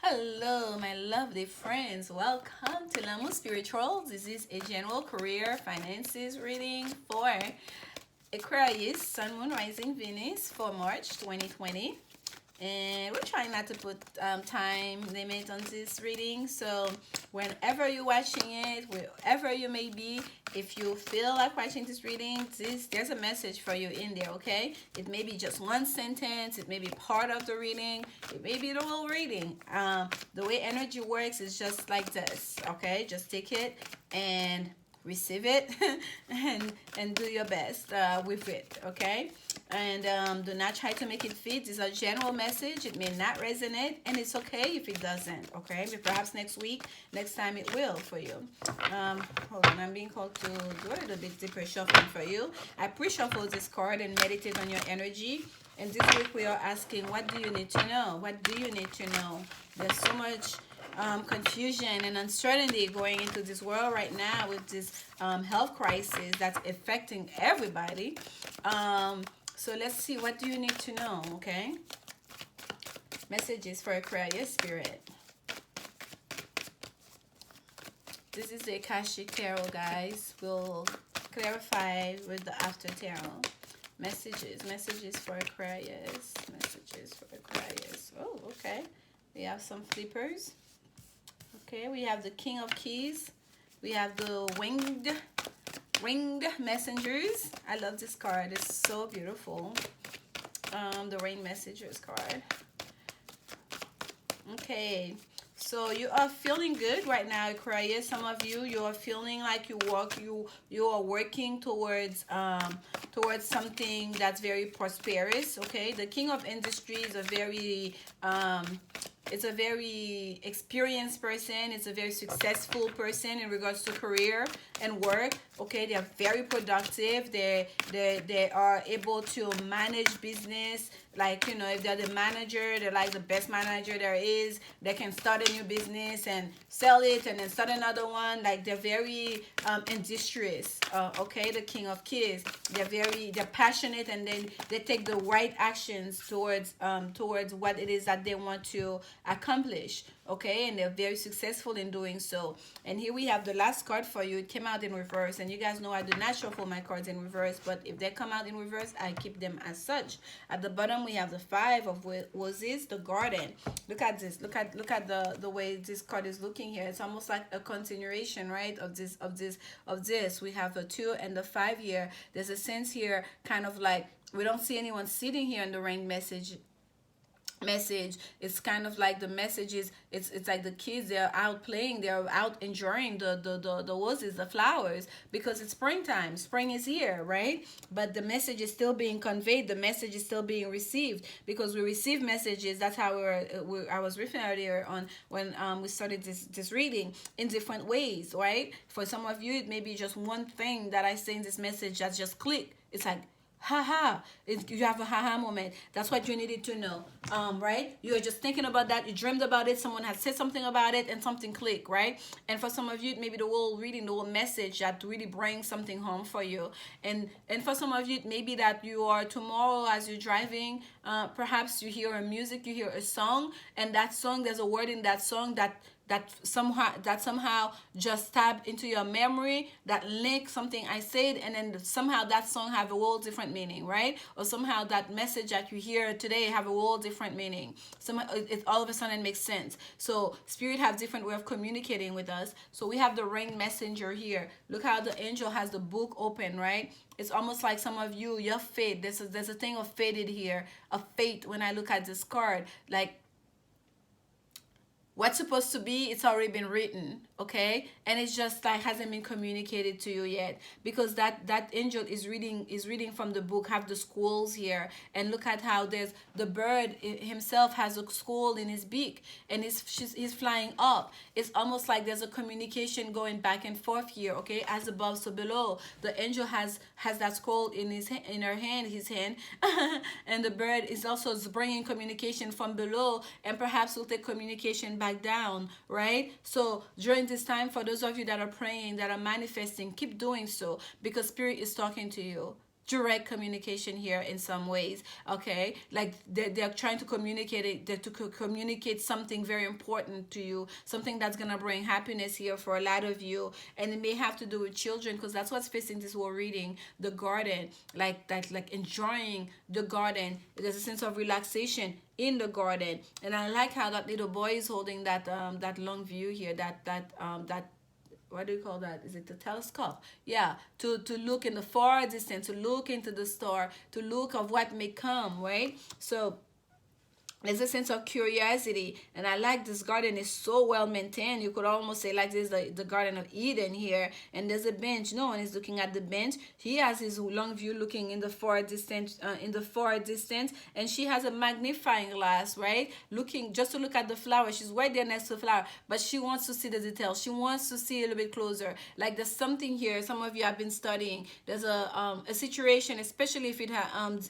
Hello, my lovely friends. Welcome to Lanmou Spiritual. This is a general career finances reading for Aquarius, Sun, Moon, Rising, Venus for March 2020. And we're trying not to put time limit on this reading, so whenever you're watching it, wherever you may be, if you feel like watching this reading, there's a message for you in there. Okay, it may be just one sentence, it may be part of the reading, it may be the whole reading. The way energy works is just like this. Okay, just take it and receive it and do your best with it. Okay, and do not try to make it fit. It's a general message. It may not resonate, and it's okay if it doesn't. Okay, but perhaps next time it will for you. Hold on, I'm being called to do a little bit deeper shuffling for you. I pre-shuffle this card and meditate on your energy. And this week we are asking, what do you need to know? What do you need to know? There's so much confusion and uncertainty going into this world right now with this health crisis that's affecting everybody. So let's see, what do you need to know? Okay, messages for Aquarius spirit. This is the Akashic Tarot, guys. We'll clarify with the After Tarot. Messages for Aquarius. Messages for Aquarius. Oh, okay. We have some flippers. Okay, we have the King of Keys. We have the winged messengers. I love this card. It's so beautiful. The rain messengers card. Okay, so you are feeling good right now, Aquarius. Some of you are feeling like you are working towards something that's very prosperous. Okay, the King of Industry is a very it's a very experienced person. It's a very successful person in regards to career and work. Okay, they are very productive. They are able to manage business. Like, you know, if they're the manager, they're like the best manager there is. They can start a new business and sell it and then start another one. Like, they're very industrious. Okay, the King of Keys. They're passionate, and then they take the right actions towards what it is that they want to accomplish. Okay, and they're very successful in doing so. And here we have the last card for you. It came out in reverse, and you guys know I do not shuffle my cards in reverse, but if they come out in reverse, I keep them as such. At the bottom we have the Five of Roses, the Garden. Look at this. Look at the way this card is looking here. It's almost like a continuation, right, of this. We have the 2 and the 5 here. There's a sense here, kind of like we don't see anyone sitting here in the rain message. It's kind of like the message is it's like the kids, they're out playing, they're out enjoying the roses, the flowers, because it's springtime. Spring is here, right? But the message is still being conveyed, the message is still being received, because we receive messages. That's how I was referring earlier on when we started this reading, in different ways, right? For some of you, it may be just one thing that I say in this message that just click. It's like, haha, you have a haha moment. That's what you needed to know, right? You're just thinking about that, you dreamed about it, someone has said something about it, and something clicked, right? And for some of you, maybe the whole reading, the whole message that really brings something home for you. And for some of you, maybe that you are tomorrow as you're driving, perhaps you hear a music, you hear a song, and that song, there's a word in that song that somehow just tapped into your memory, that link something I said, and then somehow that song have a whole different meaning, right? Or somehow that message that you hear today have a whole different meaning. Somehow it all of a sudden makes sense. So spirit have different way of communicating with us. So we have the rain messenger here. Look how the angel has the book open, right? It's almost like some of you, your fate, there's a thing of fated here, of fate. When I look at this card, like, what's supposed to be, it's already been written, okay? And it's just like hasn't been communicated to you yet, because that angel is reading from the book, have the squirrels here, and look at how there's the bird himself has a squirrel in his beak, and he's flying up. It's almost like there's a communication going back and forth here, okay? As above, so below. The angel has that squirrel in his hand, and the bird is also bringing communication from below, and perhaps will take communication back down, right? So during this time, for those of you that are praying, that are manifesting, keep doing so, because spirit is talking to you. direct communication here in some ways. Okay, like they're trying to communicate it, communicate something very important to you, something that's gonna bring happiness here for a lot of you. And it may have to do with children, because that's what's facing this whole reading, the garden, like that, like enjoying the garden. There's a sense of relaxation in the garden. And I like how that little boy is holding that that long view here, that what do you call that? Is it the telescope? Yeah, to look in the far distance, to look into the star, to look of what may come, right? So there's a sense of curiosity. And I like this garden is so well maintained. You could almost say like this is the Garden of Eden here. And there's a bench. No one is looking at the bench. He has his long view looking in the far distance, and she has a magnifying glass, right, looking just to look at the flower. She's right there next to the flower, but she wants to see the details. She wants to see a little bit closer. Like there's something here. Some of you have been studying. There's a situation, especially if it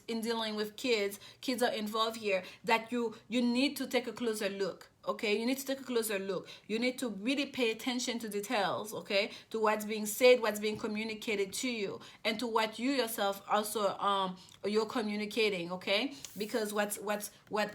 in dealing with kids are involved here, that you need to take a closer look. Okay, you need to take a closer look. You need to really pay attention to details, okay, to what's being said, what's being communicated to you, and to what you yourself also you're communicating, okay? Because what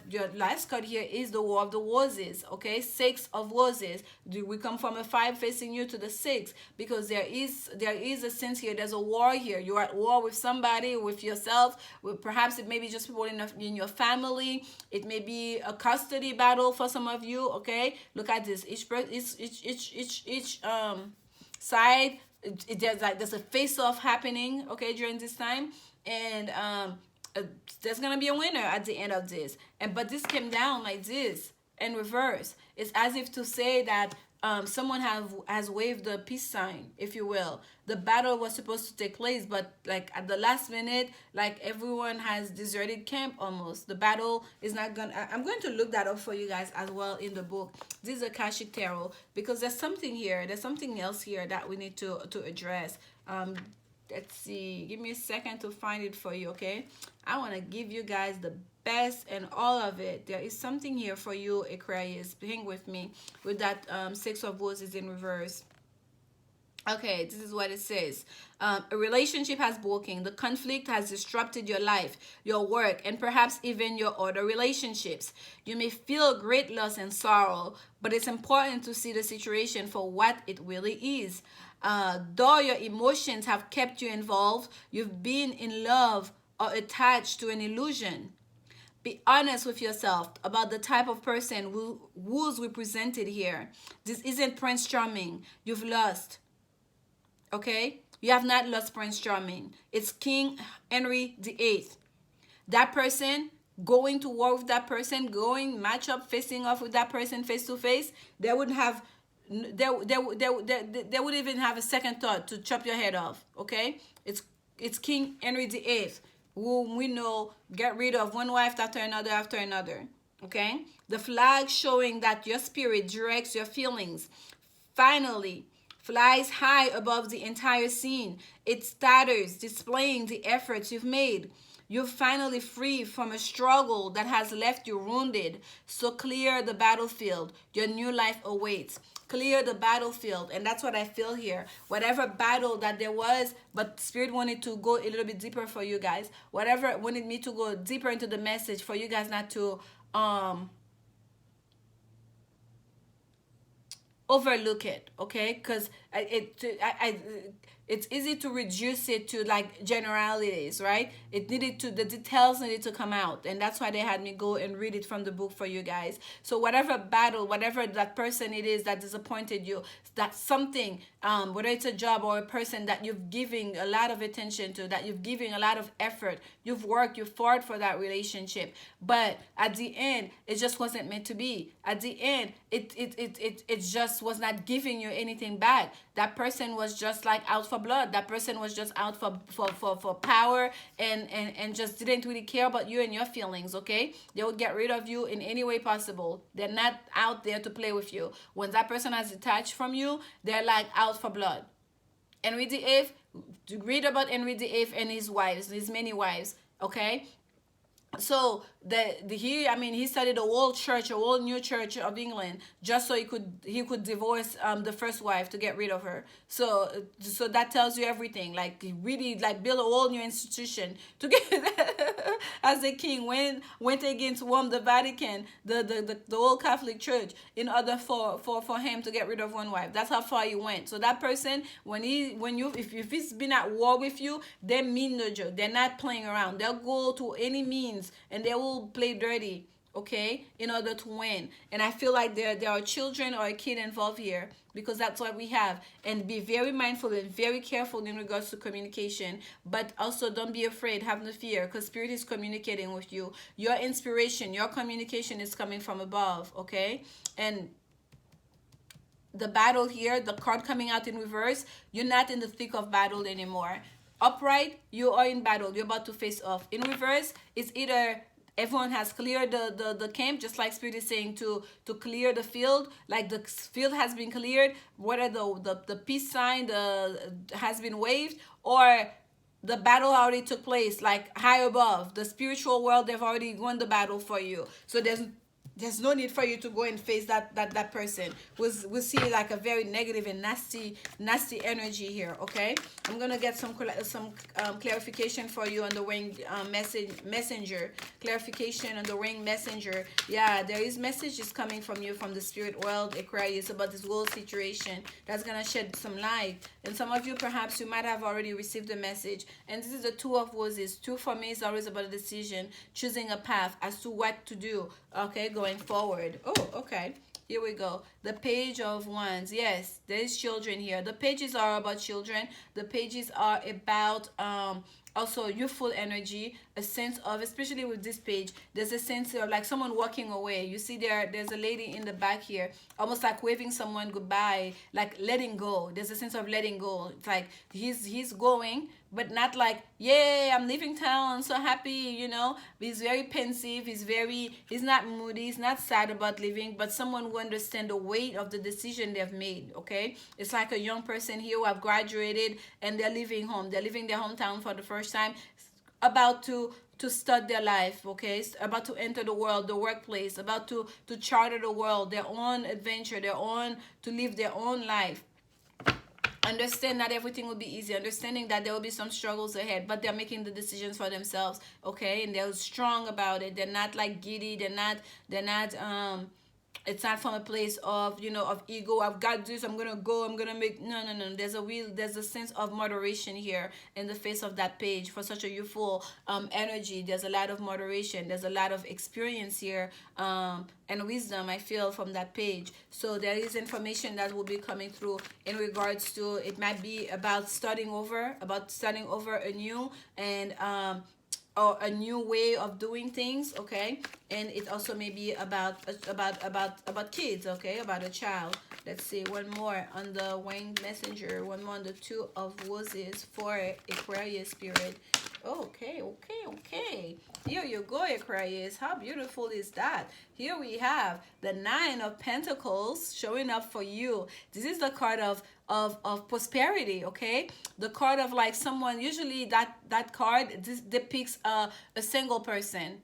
your last card here is the War of the Roses, okay? 6 of Roses. Do we come from a 5 facing you to the 6? Because there is a sense here. There's a war here. You're at war with somebody, with yourself. With perhaps it may be just people in your family. It may be a custody battle for some of you, okay? Look at this. Each side, there's a face-off happening, okay, during this time. And there's gonna be a winner at the end of this. But this came down like this in reverse. It's as if to say that someone has waved the peace sign, if you will. The battle was supposed to take place, but like at the last minute, like everyone has deserted camp almost. The battle is not gonna. I'm going to look that up for you guys as well in the book. This is Akashic Tarot, because there's something here. There's something else here that we need to address. Let's see. Give me a second to find it for you, okay? I want to give you guys the best and all of it. There is something here for you, Aquarius. Hang with me with that 6 of Roses in reverse. Okay, this is what it says. A relationship has broken. The conflict has disrupted your life, your work, and perhaps even your other relationships. You may feel great loss and sorrow, but it's important to see the situation for what it really is. Though your emotions have kept you involved, you've been in love or attached to an illusion. Be honest with yourself about the type of person who's represented here. This isn't Prince Charming. You've lost. Okay? You have not lost Prince Charming. It's King Henry VIII. That person, going to war with that person, going match up, facing off with that person face to face, they wouldn't have... They would even have a second thought to chop your head off. Okay, it's King Henry VIII, whom we know get rid of one wife after another. Okay, the flag showing that your spirit directs your feelings finally flies high above the entire scene. It stutters, displaying the efforts you've made. You're finally free from a struggle that has left you wounded. So clear the battlefield. Your new life awaits. Clear the battlefield. And that's what I feel here. Whatever battle that there was, but Spirit wanted to go a little bit deeper for you guys. Whatever wanted me to go deeper into the message for you guys, not to overlook it, okay? Because it's easy to reduce it to like generalities, right? The details needed to come out, and that's why they had me go and read it from the book for you guys. So whatever battle, whatever that person it is that disappointed you, that's something, whether it's a job or a person that you've given a lot of attention to, that you've given a lot of effort, you've worked, you've fought for that relationship, but at the end, it just wasn't meant to be. At the end, it just was not giving you anything back. That person was just like out for blood. That person was just out for power and just didn't really care about you and your feelings, okay? They would get rid of you in any way possible. They're not out there to play with you. When that person has detached from you, they're like out for blood. Henry VIII, read about Henry VIII and his wives, his many wives, okay? So I mean, he started a whole church, a whole new church of England, just so he could divorce the first wife to get rid of her. So that tells you everything. Like, he really like build a whole new institution to get as a king went against the Vatican, the whole Catholic Church, in order for him to get rid of one wife. That's how far he went. So that person, if he's been at war with you, they mean no joke. They're not playing around. They'll go to any means and they will play dirty, okay, in order to win. And I feel like there are children or a kid involved here, because that's what we have. And be very mindful and very careful in regards to communication, but also don't be afraid, have no fear, because spirit is communicating with you. Your inspiration, your communication is coming from above, okay? And the battle here, the card coming out in reverse, you're not in the thick of battle anymore. Upright, you are in battle, you're about to face off. In reverse, it's either everyone has cleared the camp, just like spirit is saying to clear the field, like the field has been cleared, whether the peace sign has been waved, or the battle already took place, like high above the spiritual world, they've already won the battle for you. So there's no need for you to go and face that person. We'll see like a very negative and nasty energy here, okay? I'm gonna get some clarification for you on the ring messenger. Clarification on the ring messenger. Yeah, there is messages coming from you from the spirit world, Aquarius, about this whole situation that's gonna shed some light. And some of you, perhaps you might have already received the message. And this is the Two of Roses. Two for me is always about a decision, choosing a path as to what to do, okay, going forward. Oh, okay. Here we go. The Page of Wands. Yes, there is children here. The pages are about children. The pages are about also youthful energy, a sense of, especially with this page, there's a sense of like someone walking away. You see there's a lady in the back here, almost like waving someone goodbye, like letting go. There's a sense of letting go. It's like he's going, but not like, yeah, I'm leaving town, I'm so happy, He's very pensive, he's not moody, he's not sad about leaving, but someone who understands the weight of the decision they've made, okay? It's like a young person here who have graduated and they're leaving home. They're leaving their hometown for the first time, about to start their life, okay? About to enter the world, the workplace, about to charter the world, their own adventure, to live their own life. Understand not everything will be easy, understanding that there will be some struggles ahead, but they're making the decisions for themselves, okay? And they're strong about it. They're not like giddy. They're not it's not from a place of of ego. I've got this, I'm gonna go, I'm gonna make. No. There's a sense of moderation here in the face of that page. For such a youthful energy, there's a lot of moderation, there's a lot of experience here, and wisdom, I feel, from that page. So there is information that will be coming through in regards to, it might be about starting over anew, and or a new way of doing things, okay? And it also may be about kids, okay? About a child. Let's see, one more on the winged messenger, one more on the Two of Roses for Aquarius spirit. Okay. Here you go, Aquarius. How beautiful is that? Here we have the Nine of Pentacles showing up for you. This is the card of prosperity, okay? The card of like someone, usually that card, this depicts a single person.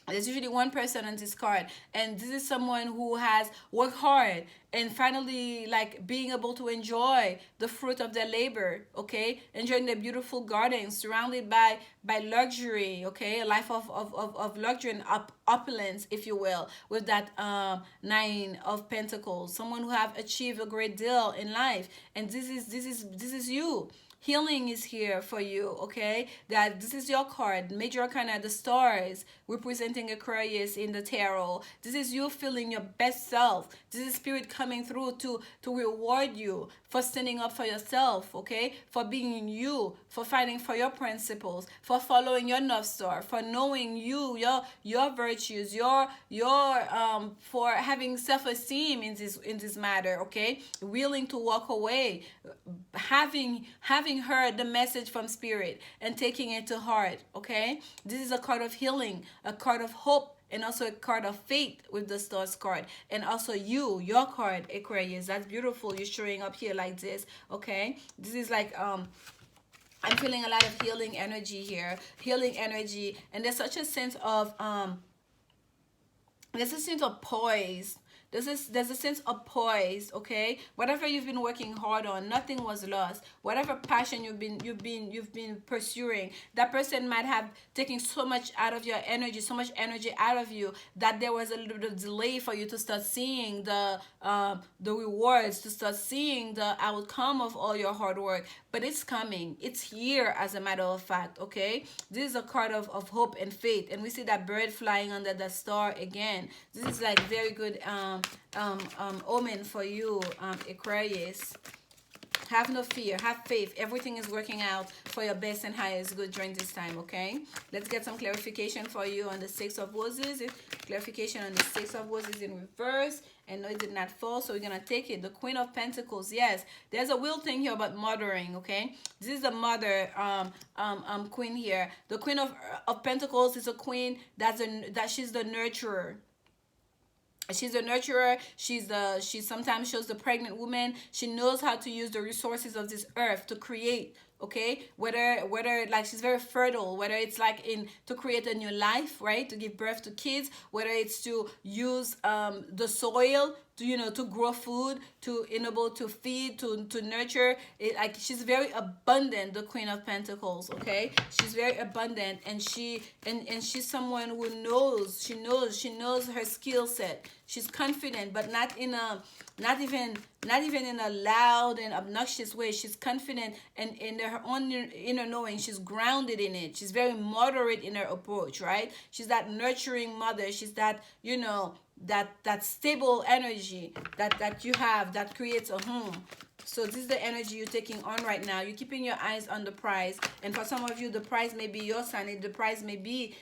There's usually one person on this card, and this is someone who has worked hard and finally like being able to enjoy the fruit of their labor, okay? Enjoying the beautiful gardens surrounded by luxury, okay? A life of luxury and opulence, if you will, with that Nine of Pentacles. Someone who have achieved a great deal in life, and this is you. Healing is here for you, okay? That this is your card, Major Arcana, the stars, representing Aquarius in the tarot. This is you feeling your best self. This is spirit coming through to reward you for standing up for yourself, okay? For being you, for fighting for your principles, for following your North Star, for knowing you, your virtues, your for having self-esteem in this matter, okay? Willing to walk away, having heard the message from spirit and taking it to heart, okay? This is a card of healing, a card of hope, and also a card of faith with the stars card. And also your card, Aquarius. That's beautiful. You're showing up here like this, okay? This is like I'm feeling a lot of healing energy here, healing energy, and there's such a sense of there's a sense of poise. There's a sense of poise, okay? Whatever you've been working hard on, nothing was lost. Whatever passion you've been pursuing, that person might have taken so much out of your energy, so much energy out of you, that there was a little bit of delay for you to start seeing the rewards, to start seeing the outcome of all your hard work. But it's coming. It's here, as a matter of fact, okay? This is a card of hope and faith. And we see that bird flying under the star again. This is like very good omen for you, Aquarius. Have no fear. Have faith. Everything is working out for your best and highest good during this time, okay? Let's get some clarification for you on the Six of Roses. Clarification on the Six of Roses in reverse. And no, it did not fall, so we're going to take it. The Queen of Pentacles. Yes, there's a real thing here about mothering, okay? This is the mother queen here. The Queen of Pentacles is a queen that she's the nurturer. She's a nurturer. She sometimes shows the pregnant woman. She knows how to use the resources of this earth to create, okay? Whether like she's very fertile, whether it's like to create a new life, right? To give birth to kids, whether it's to use the soil to grow food, to enable to feed, to nurture it. Like, she's very abundant, the Queen of Pentacles, okay? She's very abundant, and she's someone who knows, she knows her skill set. She's confident, but not even in a loud and obnoxious way. She's confident and in her own inner knowing. She's grounded in it. She's very moderate in her approach, right? She's that nurturing mother. She's that, that stable energy that you have that creates a home. So this is the energy you're taking on right now. You're keeping your eyes on the prize. And for some of you, the prize may be your son. The prize may be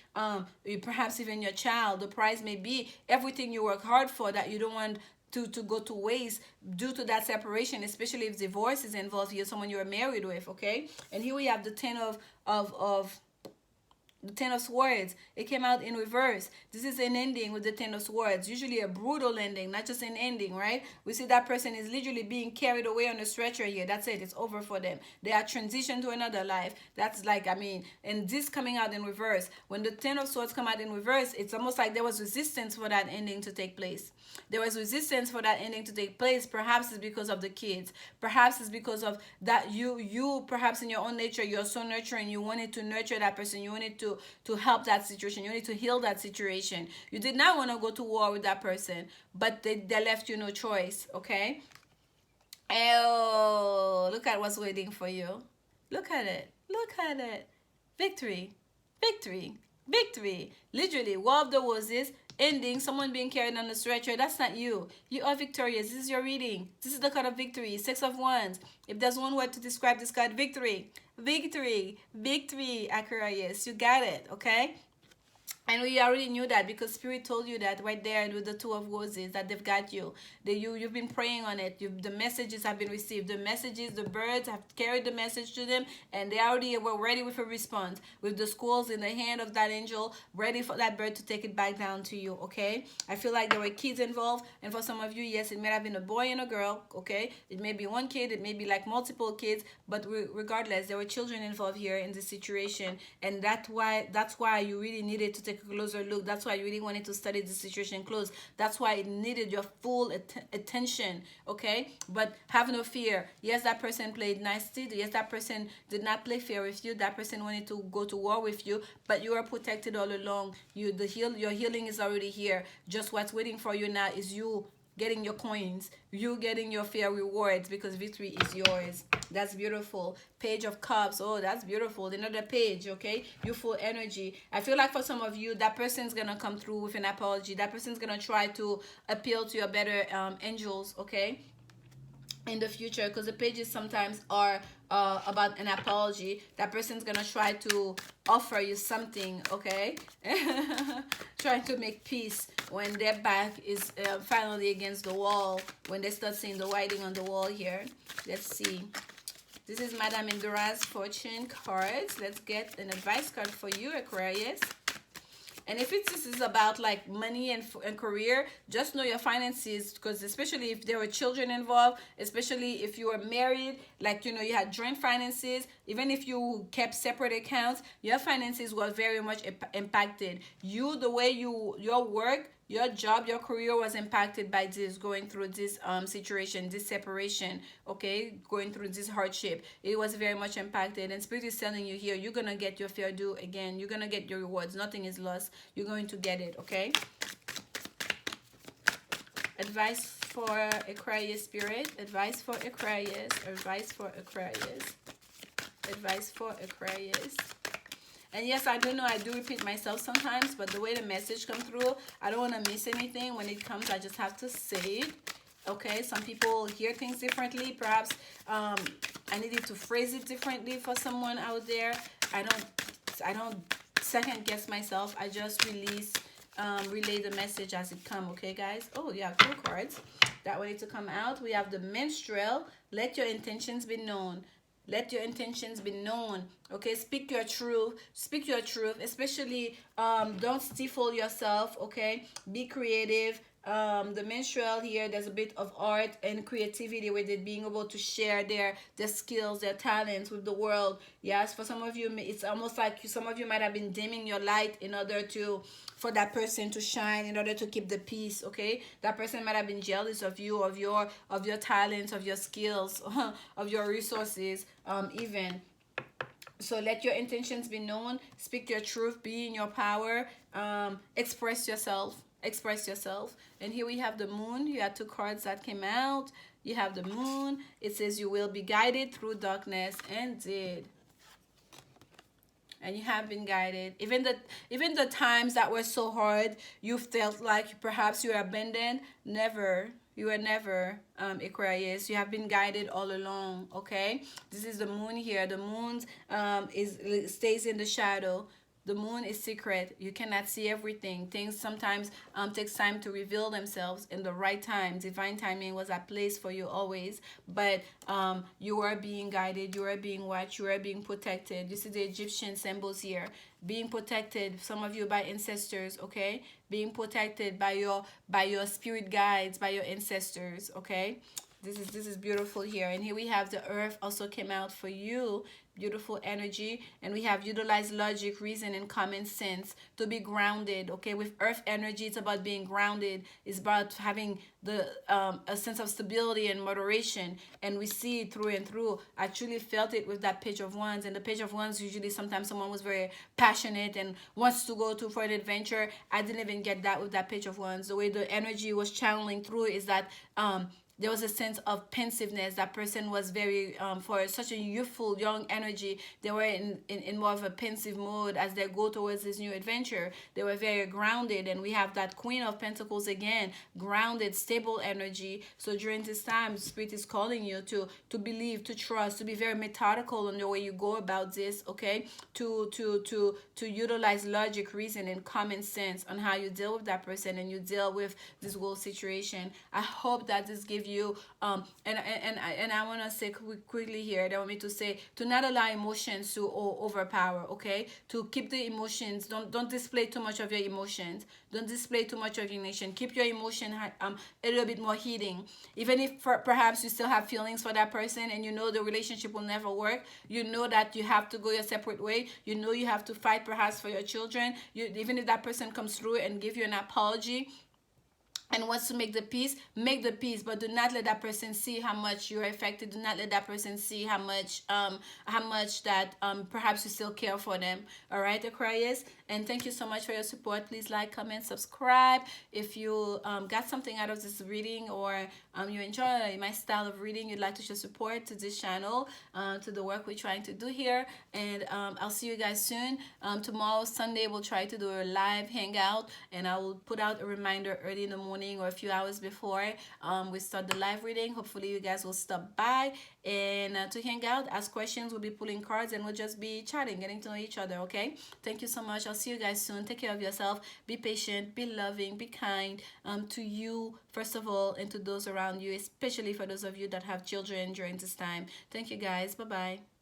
perhaps even your child. The prize may be everything you work hard for that you don't want to go to waste due to that separation, especially if divorce is involved here, someone you're married with, okay? And here we have the Ten of Swords. It came out in reverse. This is an ending with the Ten of Swords. Usually a brutal ending, not just an ending, right? We see that person is literally being carried away on a stretcher here. That's it. It's over for them. They are transitioned to another life. That's like, and this coming out in reverse. When the Ten of Swords come out in reverse, it's almost like there was resistance for that ending to take place. There was resistance for that ending to take place. Perhaps it's because of the kids. Perhaps it's because of that you perhaps in your own nature, you're so nurturing. You wanted to nurture that person. You wanted to help that situation. You wanted to heal that situation. You did not want to go to war with that person, but they left you no choice, okay? Oh, look at what's waiting for you. Look at it. Look at it. Victory. Victory. Victory. Literally, War of the Roses. Ending, someone being carried on a stretcher. That's not you. You are victorious. This is your reading. This is the card of victory. Six of Wands. If there's one word to describe this card, victory. Victory. Victory, Aquarius. You got it, okay? And we already knew that because Spirit told you that right there with the Two of Roses, that they've got you. You've been praying on it. The messages have been received. The messages, the birds have carried the message to them, and they already were ready with a response. With the squirrels in the hand of that angel, ready for that bird to take it back down to you, okay? I feel like there were kids involved, and for some of you, yes, it may have been a boy and a girl, okay? It may be one kid, it may be like multiple kids, but regardless, there were children involved here in this situation, and that's why you really needed to take a closer look. That's why you really wanted to study the situation close. That's why it needed your full attention, okay? But have no fear. Yes, that person played nasty. Yes, that person did not play fair with you. That person wanted to go to war with you, but you are protected all along. Your healing is already here. Just what's waiting for you now is you getting your coins, you getting your fair rewards, because victory is yours. That's beautiful. Page of Cups. Oh, that's beautiful. Another page, okay? Youthful energy. I feel like for some of you, that person's gonna come through with an apology. That person's gonna try to appeal to your better angels, okay, in the future, because the pages sometimes are about an apology. That person's gonna try to offer you something, okay? Trying to make peace when their back is finally against the wall, when they start seeing the writing on the wall here. Let's see. This is Madame Indura's fortune cards. Let's get an advice card for you, Aquarius. And if this is about like money and career, just know your finances, because especially if there were children involved, especially if you were married, like, you know, you had joint finances, even if you kept separate accounts, your finances were very much impacted. The way your work, your job, your career was impacted by this, going through this situation, this separation, okay, going through this hardship. It was very much impacted, and Spirit is telling you here, you're gonna get your fair due again. You're gonna get your rewards. Nothing is lost. You're going to get it, okay? Advice for Aquarius spirit. Advice for Aquarius. Advice for Aquarius. Advice for Aquarius. And yes, I do know I do repeat myself sometimes, but the way the message comes through, I don't want to miss anything. When it comes, I just have to say it. Okay, some people hear things differently. Perhaps I needed to phrase it differently for someone out there. I don't second guess myself. I just relay the message as it comes. Okay, guys. Oh yeah, cool cards that wanted to come out. We have the Minstrel. Let your intentions be known. Let your intentions be known. Okay, speak your truth. Speak your truth. Especially, don't stifle yourself. Okay, be creative. The Minstrel here, there's a bit of art and creativity with it, being able to share their skills, their talents with the world. Yes, for some of you, it's almost like some of you might have been dimming your light in order for that person to shine, in order to keep the peace. Okay, that person might have been jealous of you, of your talents, of your skills, of your resources, even. So let your intentions be known. Speak your truth. Be in your power. Express yourself. Express yourself. And here we have the Moon. You had two cards that came out. You have the Moon. It says you will be guided through darkness, and did. And you have been guided. Even the times that were so hard, you felt like perhaps you were abandoned. Never. You were never, Aquarius. You have been guided all along, okay? This is the Moon here. The Moon stays in the shadow. The Moon is secret. You cannot see everything. Things sometimes takes time to reveal themselves in the right time. Divine timing was at place for you always. But you are being guided. You are being watched. You are being protected. You see the Egyptian symbols here. Being protected, some of you by ancestors, okay? Being protected by your spirit guides, by your ancestors, okay? This is beautiful here. And here we have the Earth also came out for you. Beautiful energy. And we have utilize logic, reason, and common sense to be grounded, okay? With Earth energy, it's about being grounded. It's about having a sense of stability and moderation. And we see it through and through. I truly felt it with that Page of Wands. And the Page of Wands, usually sometimes someone was very passionate and wants to go for an adventure. I didn't even get that with that Page of Wands. The way the energy was channeling through is that there was a sense of pensiveness. That person was very, for such a youthful, young energy, they were in more of a pensive mode as they go towards this new adventure. They were very grounded, and we have that Queen of Pentacles again, grounded, stable energy. So during this time, Spirit is calling you to believe, to trust, to be very methodical in the way you go about this, okay? To utilize logic, reason, and common sense on how you deal with that person and you deal with this whole situation. I hope that this gives you and I want to say quickly here, I want me to say, to not allow emotions to overpower, okay? To keep the emotions, don't display too much of your emotions, don't display too much of your emotion. Keep your emotion a little bit more heating, even if perhaps you still have feelings for that person and you know the relationship will never work. You know that you have to go your separate way. You know you have to fight perhaps for your children. Even if that person comes through and give you an apology and wants to make the peace, but do not let that person see how much you're affected. Do not let that person see how much that perhaps you still care for them. All right, Aquarius? And thank you so much for your support. Please like, comment, subscribe. If you got something out of this reading, or you enjoy my style of reading, you'd like to show support to this channel, to the work we're trying to do here. And I'll see you guys soon. Tomorrow, Sunday, we'll try to do a live hangout, and I will put out a reminder early in the morning or a few hours before we start the live reading. Hopefully you guys will stop by and to hang out, ask questions. We'll be pulling cards and we'll just be chatting, getting to know each other, okay? Thank you so much. I'll see you guys soon. Take care of yourself. Be patient, be loving, be kind to you first of all, and to those around you, especially for those of you that have children during this time. Thank you guys. Bye-bye.